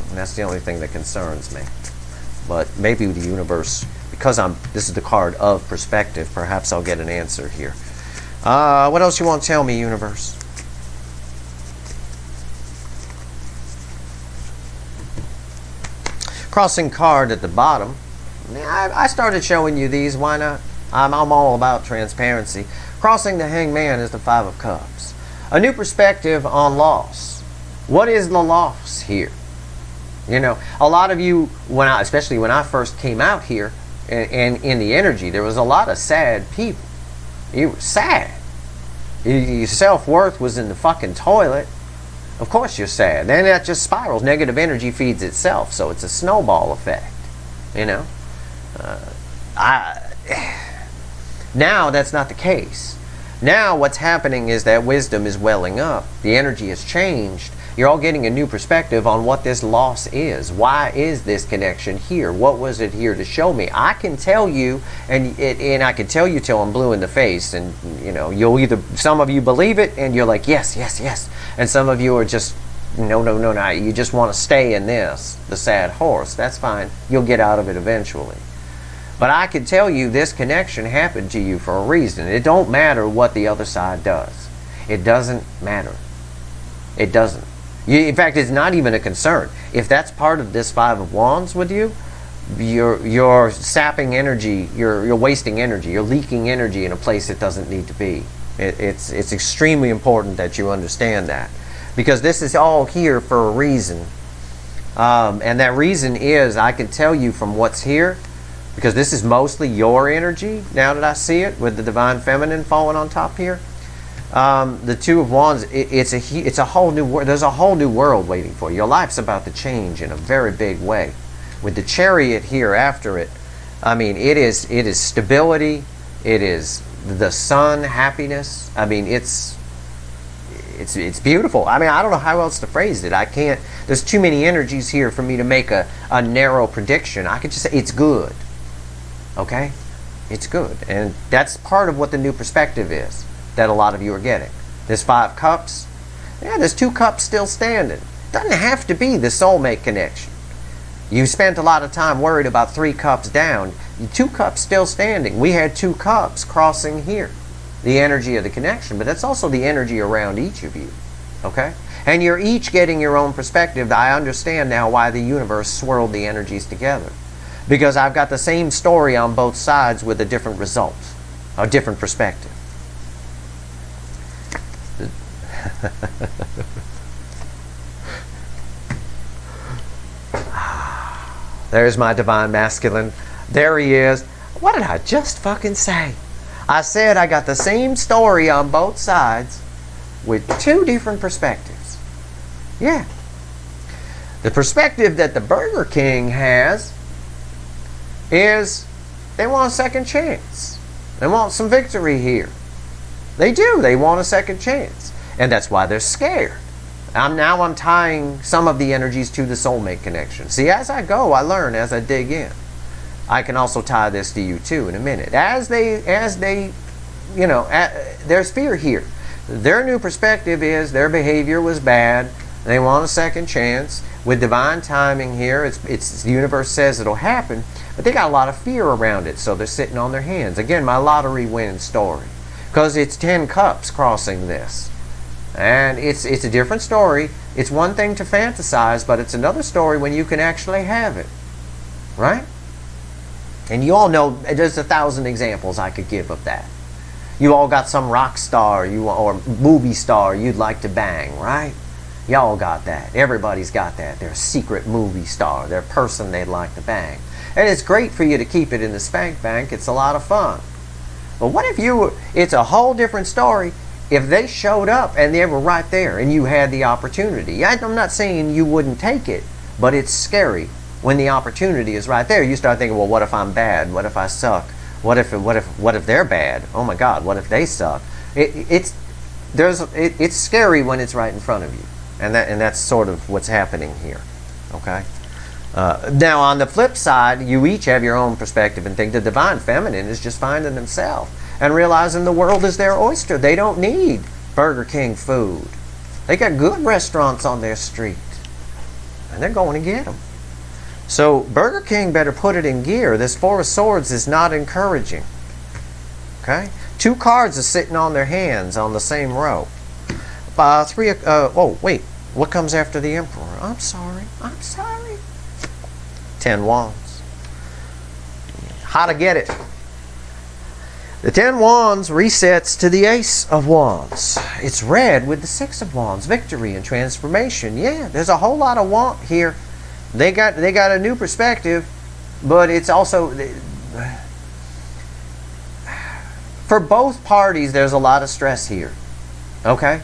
And that's the only thing that concerns me. But maybe the universe, because this is the card of perspective, perhaps I'll get an answer here. What else you want to tell me, universe? Crossing card at the bottom. I started showing you these. Why not? I'm all about transparency. Crossing the Hangman is the Five of Cups. A new perspective on loss. What is the loss here? You know, a lot of you, especially when I first came out here, and in the energy, there was a lot of sad people. You were sad. Your self-worth was in the fucking toilet. Of course you're sad. Then that just spirals. Negative energy feeds itself, so it's a snowball effect. You know? Now that's not the case. Now what's happening is that wisdom is welling up. The energy has changed. You're all getting a new perspective on what this loss is. Why is this connection here? What was it here to show me? I can tell you, and I can tell you till I'm blue in the face, and you know, some of you believe it, and you're like, yes, yes, yes. And some of you are just, no, you just want to stay in this, the sad horse. That's fine. You'll get out of it eventually. But I can tell you this connection happened to you for a reason. It don't matter what the other side does. It doesn't matter. It doesn't. In fact, it's not even a concern. If that's part of this Five of Wands with you, you're sapping energy, you're wasting energy, you're leaking energy in a place it doesn't need to be. It's extremely important that you understand that. Because this is all here for a reason. And that reason is, I can tell you from what's here, because this is mostly your energy, now that I see it, with the Divine Feminine falling on top here. The Two of Wands, it's a whole new world. There's a whole new world waiting for you. Your life's about to change in a very big way. With the Chariot here after it, I mean, it is stability. It is the sun, happiness. I mean, it's beautiful. I mean, I don't know how else to phrase it. I can't. There's too many energies here for me to make a narrow prediction. I could just say it's good. Okay, it's good, and that's part of what the new perspective is that a lot of you are getting. There's 5 cups. Yeah, there's 2 cups still standing. Doesn't have to be the soulmate connection. You spent a lot of time worried about 3 cups down. 2 cups still standing. We had 2 cups crossing here. The energy of the connection, but that's also the energy around each of you. Okay? And you're each getting your own perspective. I understand now why the universe swirled the energies together. Because I've got the same story on both sides with a different result. A different perspective. There's my Divine Masculine. There he is. What did I just fucking say? I said I got the same story on both sides with 2 different perspectives. Yeah. The perspective that the Burger King has is they want a second chance. They want some victory here. They do. They want a second chance. And that's why they're scared. I'm tying some of the energies to the soulmate connection. See, as I go, I learn as I dig in. I can also tie this to you too in a minute. As they, there's fear here. Their new perspective is their behavior was bad. They want a second chance. With divine timing here, it's the universe says it'll happen, but they got a lot of fear around it, so they're sitting on their hands. Again, my lottery win story, because it's 10 cups crossing this. And it's a different story. It's one thing to fantasize, but it's another story when you can actually have it. Right? And you all know, there's 1,000 examples I could give of that. You all got some rock star or movie star you'd like to bang, right? Y'all got that. Everybody's got that. Their secret movie star, their person they'd like to bang. And it's great for you to keep it in the spank bank. It's a lot of fun. But what if it's a whole different story if they showed up and they were right there and you had the opportunity. I'm not saying you wouldn't take it, but it's scary when the opportunity is right there. You start thinking, well, what if I'm bad? What if I suck? What if they're bad? Oh my God, what if they suck? It's scary when it's right in front of you. And that's sort of what's happening here. Okay? Now, on the flip side, you each have your own perspective and think the divine feminine is just finding themselves and realizing the world is their oyster. They don't need Burger King food. They got good restaurants on their street. And they're going to get them. So Burger King better put it in gear. This Four of Swords is not encouraging. Okay? 2 cards are sitting on their hands on the same row. Oh, wait. What comes after the Emperor? I'm sorry. 10 Wands. How to get it? The 10 Wands resets to the Ace of Wands. It's red with the 6 of Wands. Victory and transformation. Yeah, there's a whole lot of want here. They got a new perspective, but it's also... For both parties, there's a lot of stress here. Okay?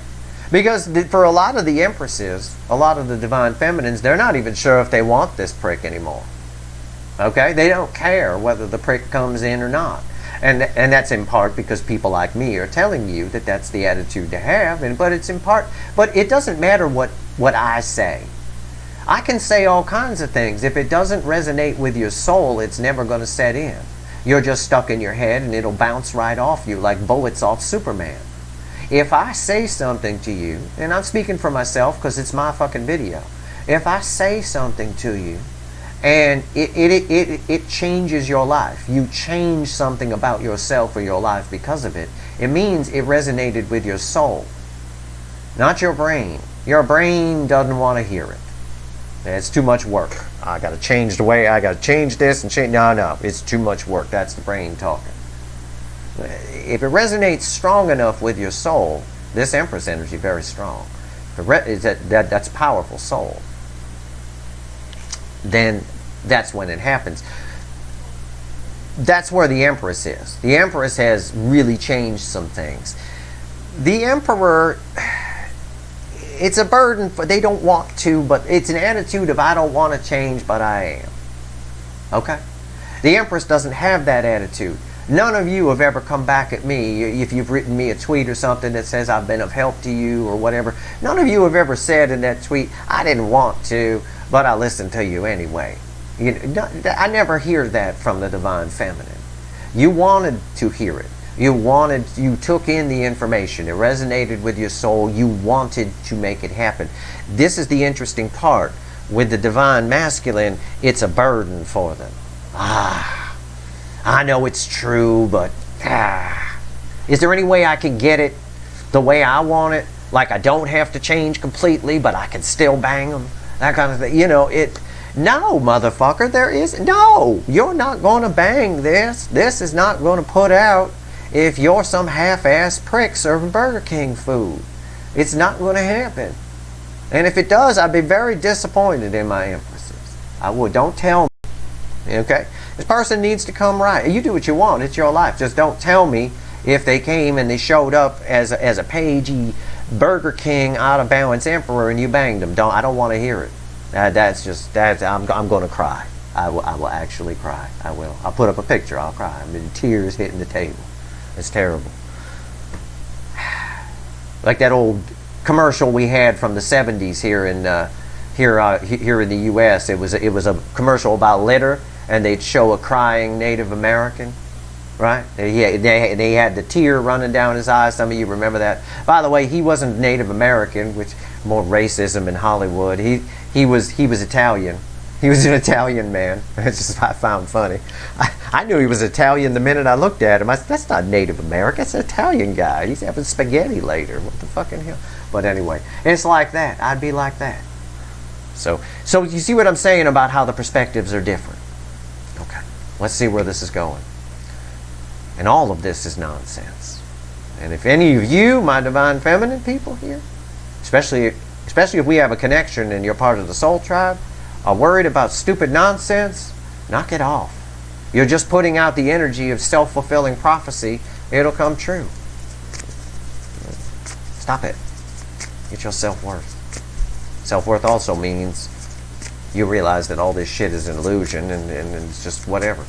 Because for a lot of the empresses, a lot of the divine feminines, they're not even sure if they want this prick anymore. Okay? They don't care whether the prick comes in or not. And that's in part because people like me are telling you that that's the attitude to have. But it's in part... But it doesn't matter what I say. I can say all kinds of things. If it doesn't resonate with your soul, it's never going to set in. You're just stuck in your head and it'll bounce right off you like bullets off Superman. If I say something to you, and I'm speaking for myself because it's my fucking video. If I say something to you and it changes your life, you change something about yourself or your life because of it, it means it resonated with your soul, not your brain. Your brain doesn't want to hear it. It's too much work. I got to change the way, I got to change this and change. No, it's too much work. That's the brain talking. If it resonates strong enough with your soul, this Empress energy very strong. That's powerful soul. Then that's when it happens. That's where the Empress is. The Empress has really changed some things. The Emperor, it's a burden for they don't want to, but it's an attitude of I don't want to change, but I am. Okay? The Empress doesn't have that attitude. None of you have ever come back at me if you've written me a tweet or something that says I've been of help to you or whatever. None of you have ever said in that tweet, I didn't want to, but I listened to you anyway. I never hear that from the divine feminine. You wanted to hear it. You took in the information. It resonated with your soul. You wanted to make it happen. This is the interesting part. With the divine masculine, it's a burden for them. I know it's true, but is there any way I can get it the way I want it? Like I don't have to change completely, but I can still bang them? That kind of thing. No, motherfucker, there is... No, you're not going to bang this. This is not going to put out if you're some half-ass prick serving Burger King food. It's not going to happen. And if it does, I'd be very disappointed in my empresses. I would. Don't tell me. Okay? This person needs to come right. You do what you want. It's your life. Just don't tell me if they came and they showed up as a pagey Burger King out of balance emperor and you banged them. I don't want to hear it. I'm going to cry. I will actually cry. I will. I'll put up a picture. I'll cry. I mean, tears hitting the table. It's terrible. Like that old commercial we had from the 70s here in the U.S. It was a commercial about litter. And they'd show a crying Native American, right? They had the tear running down his eyes. Some of you remember that. By the way, he wasn't Native American, more racism in Hollywood. He was Italian. He was an Italian man. It's just I found funny. I knew he was Italian the minute I looked at him. I said, that's not Native American. That's an Italian guy. He's having spaghetti later. What the fucking hell? But anyway, it's like that. I'd be like that. So you see what I'm saying about how the perspectives are different. Okay, let's see where this is going. And all of this is nonsense. And if any of you, my divine feminine people here, especially if we have a connection and you're part of the soul tribe, are worried about stupid nonsense, knock it off. You're just putting out the energy of self-fulfilling prophecy. It'll come true. Stop it. Get your self-worth. Self-worth also means you realize that all this shit is an illusion and it's just whatever.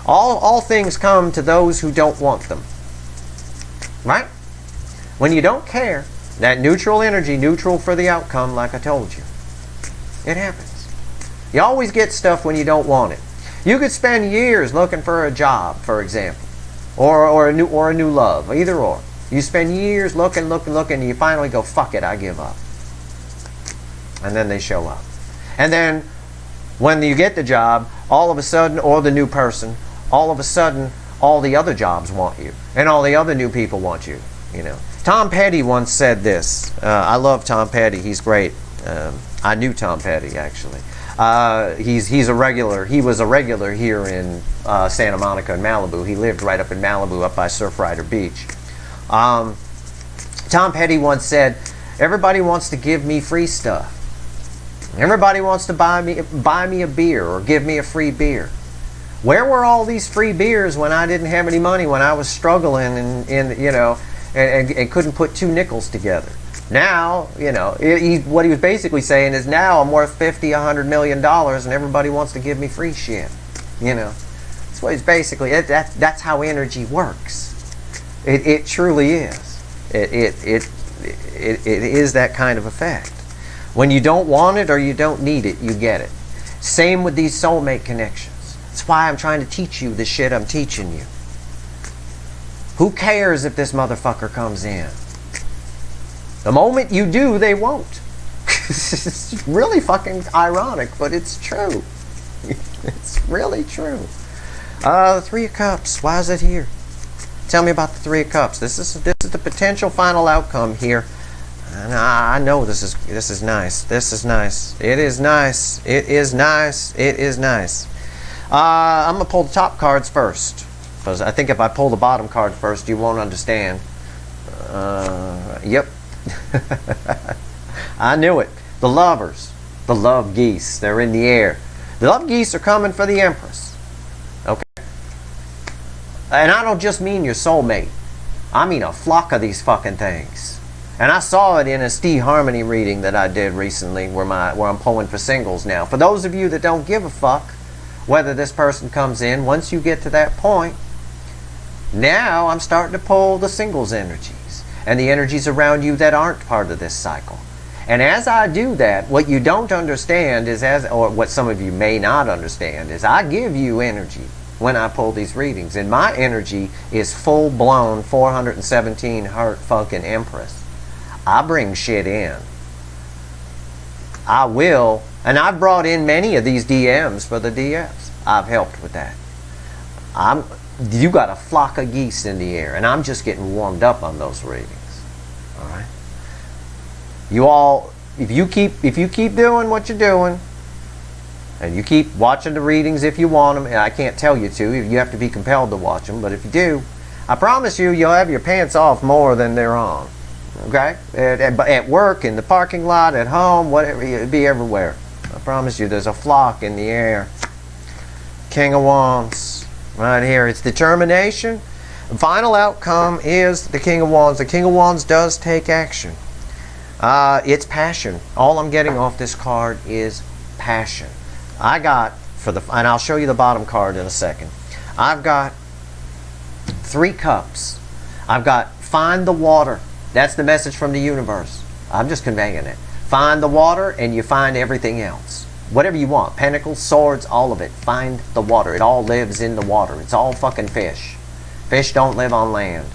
All things come to those who don't want them. Right? When you don't care, that neutral energy, neutral for the outcome, like I told you. It happens. You always get stuff when you don't want it. You could spend years looking for a job, for example, or a new love, either or. You spend years looking, and you finally go, fuck it, I give up. And then they show up. And then when you get the job, all of a sudden, or the new person, all of a sudden, all the other jobs want you, and all the other new people want you. You know, Tom Petty once said this. I love Tom Petty. He's great. I knew Tom Petty actually. He's a regular. He was a regular here in Santa Monica and Malibu. He lived right up in Malibu, up by Surfrider Beach. Tom Petty once said, "Everybody wants to give me free stuff. Everybody wants to buy me a beer or give me a free beer. Where were all these free beers when I didn't have any money? When I was struggling and couldn't put two nickels together?" Now, what he was basically saying is, now I'm worth $50-100 million and everybody wants to give me free shit. That's what he's basically. That's how energy works. It truly is. It is that kind of effect. When you don't want it or you don't need it, you get it. Same with these soulmate connections. That's why I'm trying to teach you the shit I'm teaching you. Who cares if this motherfucker comes in? The moment you do, they won't. It's really fucking ironic, but it's true. It's really true. The Three of Cups. Why is it here? Tell me about the Three of Cups. This is the potential final outcome here. And I know this is nice. This is nice. It is nice. It is nice. It is nice. I'm gonna pull the top cards first, because I think if I pull the bottom card first, you won't understand. Yep. I knew it. The Lovers. The Love Geese. They're in the air. The Love Geese are coming for the Empress. Okay? And I don't just mean your soulmate. I mean a flock of these fucking things. And I saw it in a Steve Harmony reading that I did recently where I'm pulling for singles now. For those of you that don't give a fuck whether this person comes in, once you get to that point, now I'm starting to pull the singles energies and the energies around you that aren't part of this cycle. And as I do that, what you don't understand is, or what some of you may not understand, is I give you energy when I pull these readings. And my energy is full-blown 417 Hertz fucking Empress. I bring shit in. I will, and I've brought in many of these DMs for the DFs. I've helped with that. You got a flock of geese in the air, and I'm just getting warmed up on those readings. All right. You all, if you keep doing what you're doing, and you keep watching the readings if you want them, and I can't tell you to, you have to be compelled to watch them, but if you do, I promise you, you'll have your pants off more than they're on. Okay? At work, in the parking lot, at home, whatever, it'll be everywhere. I promise you, there's a flock in the air. King of Wands. Right here, it's determination. The final outcome is the King of Wands. The King of Wands does take action. It's passion. All I'm getting off this card is passion. I got, and I'll show you the bottom card in a second. I've got 3 cups. I've got find the water. That's the message from the universe. I'm just conveying it. Find the water and you find everything else. Whatever you want, pentacles, swords, all of it. Find the water. It all lives in the water. It's all fucking fish. Fish don't live on land.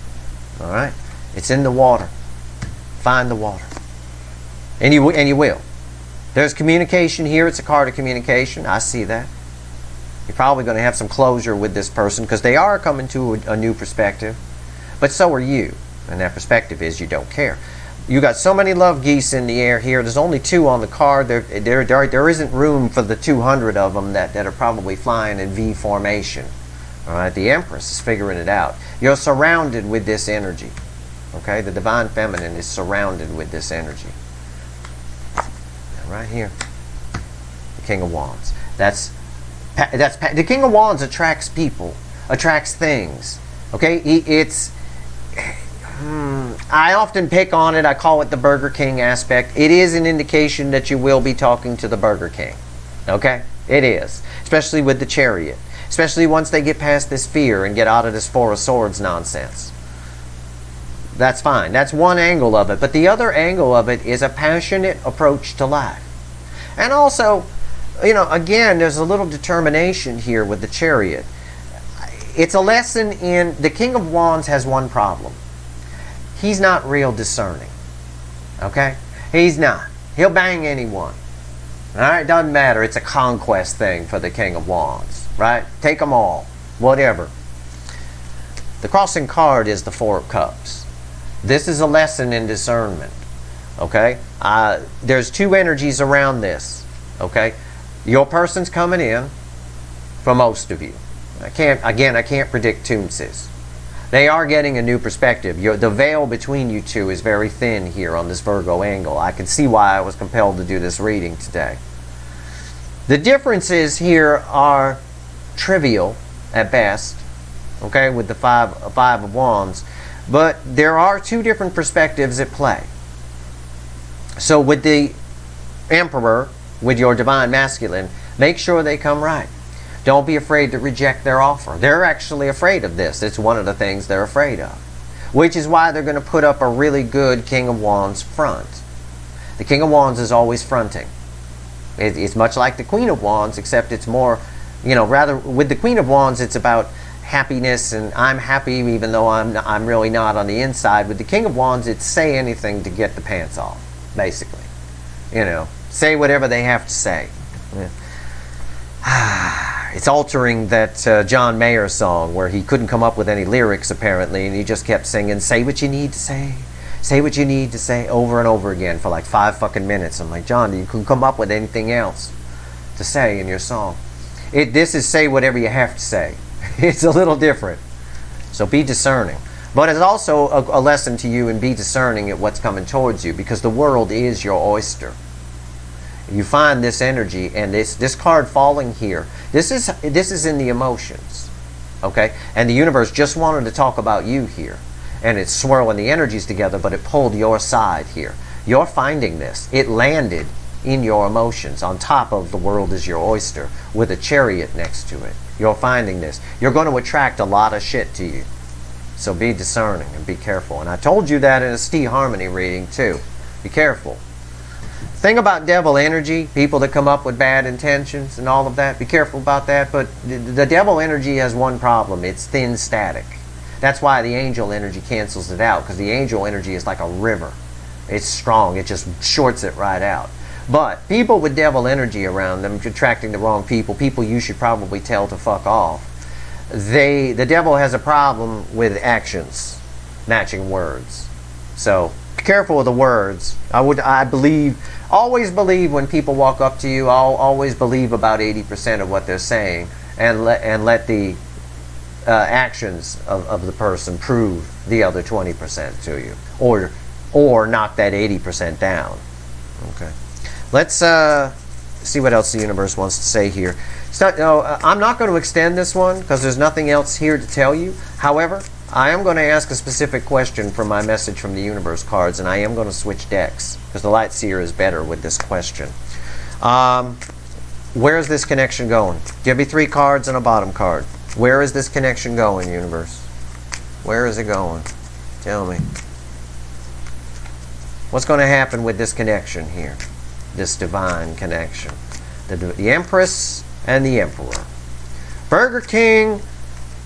All right? It's in the water. Find the water. And you will. There's communication here. It's a card of communication. I see that. You're probably going to have some closure with this person because they are coming to a new perspective. But so are you. And that perspective is you don't care. You got so many love geese in the air here. There's only 2 on the card. There isn't room for the 200 of them that are probably flying in V formation. All right, the Empress is figuring it out. You're surrounded with this energy. Okay, the Divine Feminine is surrounded with this energy. Right here, the King of Wands. That's the King of Wands attracts people, attracts things. Okay, it's. I often pick on it. I call it the Burger King aspect. It is an indication that you will be talking to the Burger King. Okay, it is, especially with the Chariot. Especially once they get past this fear and get out of this Four of Swords nonsense. That's fine. That's one angle of it. But the other angle of it is a passionate approach to life. And also, you know, again, there's a little determination here with the Chariot. It's a lesson in the King of Wands has one problem. He's not real discerning. Okay? He's not. He'll bang anyone. Alright? Doesn't matter. It's a conquest thing for the King of Wands. Right? Take them all. Whatever. The crossing card is the Four of Cups. This is a lesson in discernment. Okay? There's 2 energies around this. Okay? Your person's coming in for most of you. I can't predict Toonses. They are getting a new perspective. The veil between you two is very thin here on this Virgo angle. I can see why I was compelled to do this reading today. The differences here are trivial at best, okay, with the five of Wands, but there are 2 different perspectives at play. So with the Emperor, with your Divine Masculine, make sure they come right. Don't be afraid to reject their offer. They're actually afraid of this. It's one of the things they're afraid of, which is why they're going to put up a really good King of Wands front. The King of Wands is always fronting. It's much like the Queen of Wands, except it's more, you know, rather with the Queen of Wands, it's about happiness and I'm happy even though I'm really not on the inside. With the King of Wands, it's say anything to get the pants off, basically. You know, say whatever they have to say. Yeah. It's altering that John Mayer song where he couldn't come up with any lyrics apparently, and he just kept singing, say what you need to say what you need to say, over and over again for like 5 fucking minutes. I'm like, John, you couldn't come up with anything else to say in your song. This is say whatever you have to say. It's a little different. So be discerning. But it's also a lesson to you, and be discerning at what's coming towards you, because the world is your oyster. You find this energy, and this card falling here, this is in the emotions, okay? And the universe just wanted to talk about you here, and it's swirling the energies together, but it pulled your side here. You're finding this. It landed in your emotions on top of the world is your oyster with a Chariot next to it. You're finding this. You're going to attract a lot of shit to you. So be discerning and be careful. And I told you that in a Steve Harmony reading too. Be careful. Thing about devil energy, people that come up with bad intentions and all of that, be careful about that. But the devil energy has one problem. It's thin static. That's why the angel energy cancels it out, because the angel energy is like a river. It's strong. It just shorts it right out. But people with devil energy around them, attracting the wrong people, people you should probably tell to fuck off, the devil has a problem with actions matching words. So be careful with the words. Always believe when people walk up to you. I'll always believe about 80% of what they're saying, and let the actions of the person prove the other 20% to you, or knock that 80% down. Okay. Let's see what else the universe wants to say here. I'm not going to extend this one because there's nothing else here to tell you. However, I am going to ask a specific question from my message from the universe cards, and I am going to switch decks because the Light Seer is better with this question. Where is this connection going? Give me 3 cards and a bottom card. Where is this connection going, universe? Where is it going? Tell me. What's going to happen with this connection here? This divine connection. The Empress and the Emperor. Burger King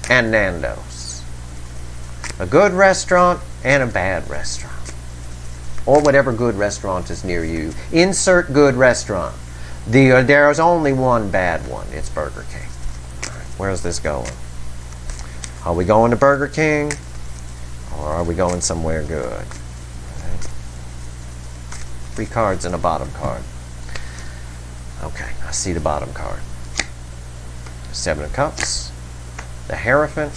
and Nando's. A good restaurant and a bad restaurant. or whatever good restaurant is near you. Insert good restaurant. There's only one bad one. It's Burger King. All right, where's this going? Are we going to Burger King, or are we going somewhere good? All right. 3 cards and a bottom card. Okay, I see the bottom card. 7 of Cups, the Hierophant,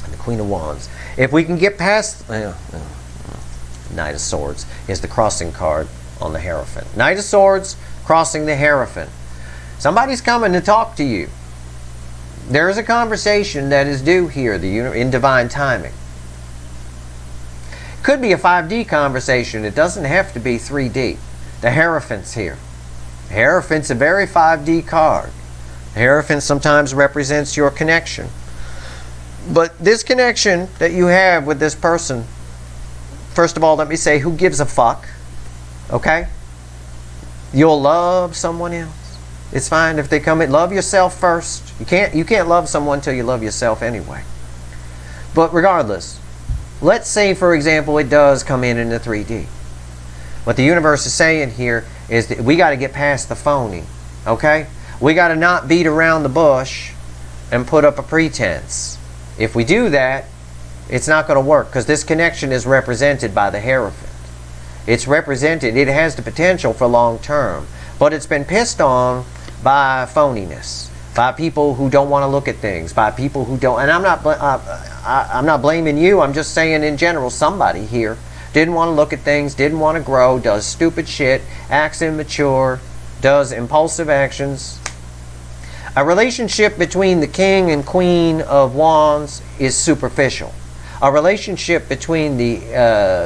and the Queen of Wands. If we can get past Knight of Swords is the crossing card on the Hierophant. Knight of Swords crossing the Hierophant. Somebody's coming to talk to you. There is a conversation that is due here in divine timing. Could be a 5D conversation. It doesn't have to be 3D. The Hierophant's here. The Hierophant's a very 5D card. The Hierophant sometimes represents your connection. But this connection that you have with this person, first of all, let me say, who gives a fuck? Okay? You'll love someone else. It's fine if they come in. Love yourself first. You can't love someone until you love yourself anyway. But regardless, let's say, for example, it does come in the 3D. What the universe is saying here is that we got to get past the phony. Okay? We got to not beat around the bush and put up a pretense. If we do that, it's not going to work, because this connection is represented by the Hierophant. It's represented, it has the potential for long term, but it's been pissed on by phoniness, by people who don't want to look at things, by people who don't, and I'm not blaming you, I'm just saying in general, somebody here didn't want to look at things, didn't want to grow, does stupid shit, acts immature, does impulsive actions. A relationship between the King and Queen of Wands is superficial. A relationship between the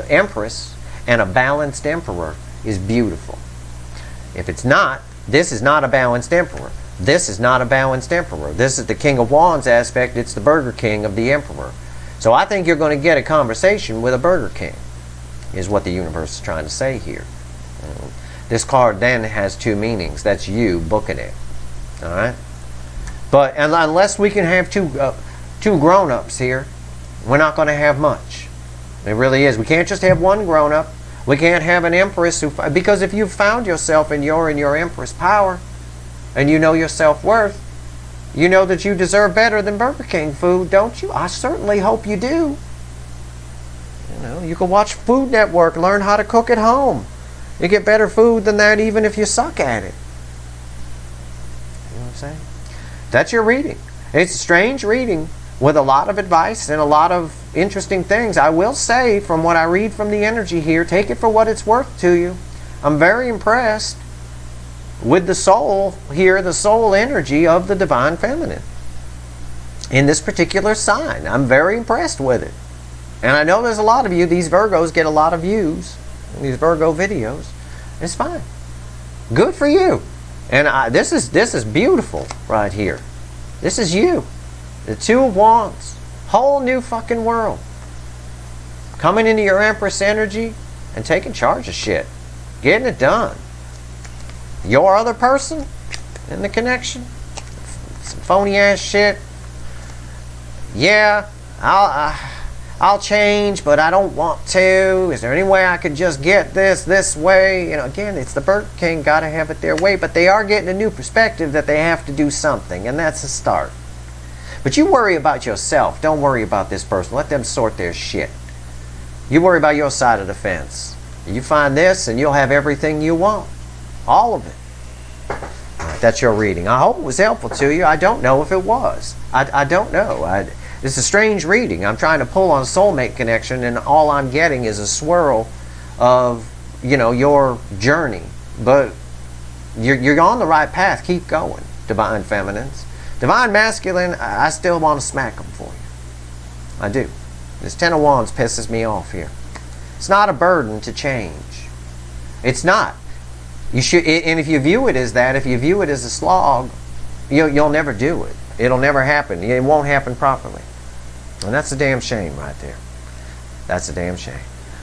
Empress and a balanced Emperor is beautiful. If it's not, this is not a balanced Emperor. This is not a balanced Emperor. This is the King of Wands aspect. It's the Burger King of the Emperor. So I think you're going to get a conversation with a Burger King, is what the universe is trying to say here. This card then has 2 meanings. That's you booking it. All right? But unless we can have two grown-ups here, we're not going to have much. It really is. We can't just have one grown-up. We can't have an Empress because if you've found yourself and you're in your Empress power, and you know your self-worth, you know that you deserve better than Burger King food, don't you? I certainly hope you do. You know, you can watch Food Network, learn how to cook at home. You get better food than that even if you suck at it. You know what I'm saying? That's your reading. It's a strange reading with a lot of advice and a lot of interesting things. I will say, from what I read from the energy here, take it for what it's worth to you. I'm very impressed with the soul here, the soul energy of the Divine Feminine in this particular sign. I'm very impressed with it. And I know there's a lot of you, these Virgos get a lot of views, these Virgo videos. It's fine. Good for you. And this is beautiful right here. This is you. The 2 of Wands. Whole new fucking world. Coming into your Empress energy and taking charge of shit. Getting it done. Your other person in the connection. Some phony ass shit. Yeah, I'll change, but I don't want to. Is there any way I could just get this way? You know, again, it's the Burger King, gotta have it their way, but they are getting a new perspective that they have to do something, and that's a start. But you worry about yourself. Don't worry about this person. Let them sort their shit. You worry about your side of the fence. You find this, and you'll have everything you want. All of it. All right, that's your reading. I hope it was helpful to you. I don't know if it was. I don't know. It's a strange reading. I'm trying to pull on a soulmate connection, and all I'm getting is a swirl of, you know, your journey. But you're on the right path. Keep going, Divine Feminines. Divine Masculine, I still want to smack them for you. I do. This 10 of Wands pisses me off here. It's not a burden to change. It's not. You should, and if you view it as that, if you view it as a slog, you'll never do it. It'll never happen. It won't happen properly. And that's a damn shame right there. That's a damn shame.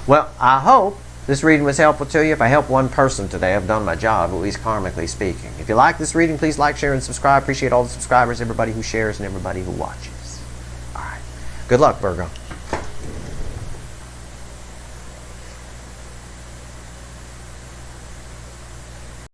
Well, I hope this reading was helpful to you. If I help one person today, I've done my job, at least karmically speaking. If you like this reading, please like, share, and subscribe. Appreciate all the subscribers, everybody who shares, and everybody who watches. All right. Good luck, Virgo.